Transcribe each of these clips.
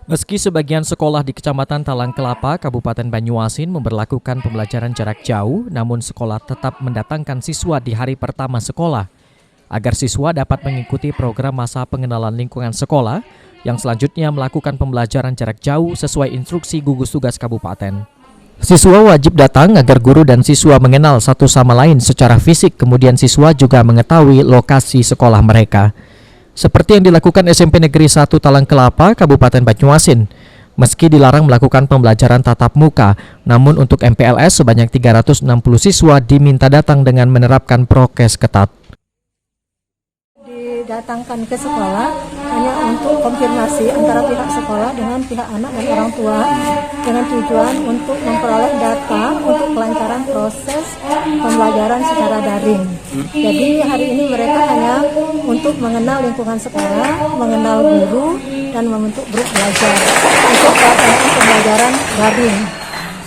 Meski sebagian sekolah di Kecamatan Talang Kelapa, Kabupaten Banyuasin memberlakukan pembelajaran jarak jauh, namun sekolah tetap mendatangkan siswa di hari pertama sekolah. Agar siswa dapat mengikuti program masa pengenalan lingkungan sekolah, yang selanjutnya melakukan pembelajaran jarak jauh sesuai instruksi gugus tugas kabupaten. Siswa wajib datang agar guru dan siswa mengenal satu sama lain secara fisik, kemudian siswa juga mengetahui lokasi sekolah mereka. Seperti yang dilakukan SMP Negeri 1 Talang Kelapa, Kabupaten Banyuasin. Meski dilarang melakukan pembelajaran tatap muka, namun untuk MPLS sebanyak 360 siswa diminta datang dengan menerapkan prokes ketat. Didatangkan ke sekolah hanya untuk konfirmasi antara pihak sekolah dengan pihak anak dan orang tua dengan tujuan untuk memperoleh data untuk kelancaran proses pembelajaran secara daring. Jadi hari ini mereka hanya untuk mengenal lingkungan sekolah, mengenal guru, dan membentuk grup belajar untuk pelaksanaan pembelajaran daring.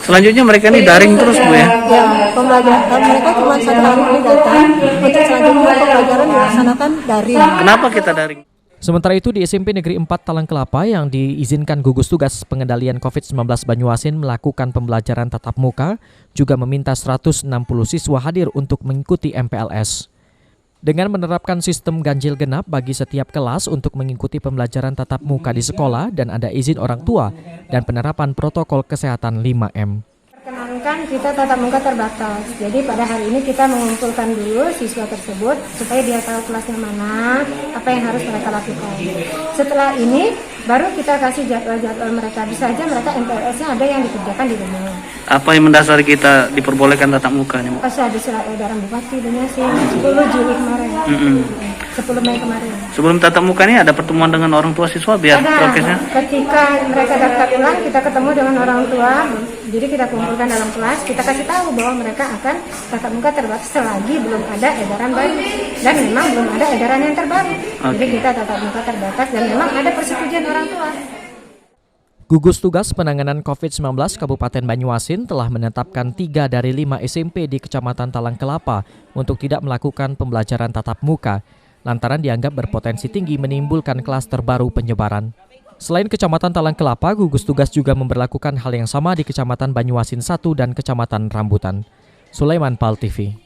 Selanjutnya mereka ini daring terus, Bu ya? Ya, pembelajaran mereka cuma 1 hari ini datang, untuk selanjutnya pembelajaran dilaksanakan daring. Kenapa kita daring? Sementara itu di SMP Negeri 4 Talang Kelapa yang diizinkan gugus tugas pengendalian COVID-19 Banyuasin melakukan pembelajaran tatap muka juga meminta 160 siswa hadir untuk mengikuti MPLS. Dengan menerapkan sistem ganjil genap bagi setiap kelas untuk mengikuti pembelajaran tatap muka di sekolah dan ada izin orang tua dan penerapan protokol kesehatan 5M. Perkenankan kita tatap muka terbatas. Jadi pada hari ini kita mengumpulkan dulu siswa tersebut supaya dia tahu kelasnya mana, apa yang harus mereka lakukan. Setelah ini baru kita kasih jadwal-jadwal mereka. Bisa saja mereka MPLS-nya ada yang dikerjakan di rumah. Apa yang mendasari kita diperbolehkan tatap muka? Pasti ada surat edaran Bupati sih 10 Juli kemarin. 10 Mei kemarin. Sebelum tatap muka ini ada pertemuan dengan orang tua siswa biar prokesnya? Ketika mereka daftar ulang, kita ketemu dengan orang tua. Jadi kita kumpulkan dalam kelas, kita kasih tahu bahwa mereka akan tatap muka terbatas selagi belum ada edaran baru. Dan memang belum ada edaran yang terbaru. Jadi kita tatap muka terbatas dan memang ada persetujuan orang tua. Gugus Tugas Penanganan COVID-19 Kabupaten Banyuasin telah menetapkan 3 dari 5 SMP di Kecamatan Talang Kelapa untuk tidak melakukan pembelajaran tatap muka, lantaran dianggap berpotensi tinggi menimbulkan klaster baru penyebaran. Selain Kecamatan Talang Kelapa, gugus tugas juga memberlakukan hal yang sama di Kecamatan Banyuasin 1 dan Kecamatan Rambutan. Sulaiman Pal TV.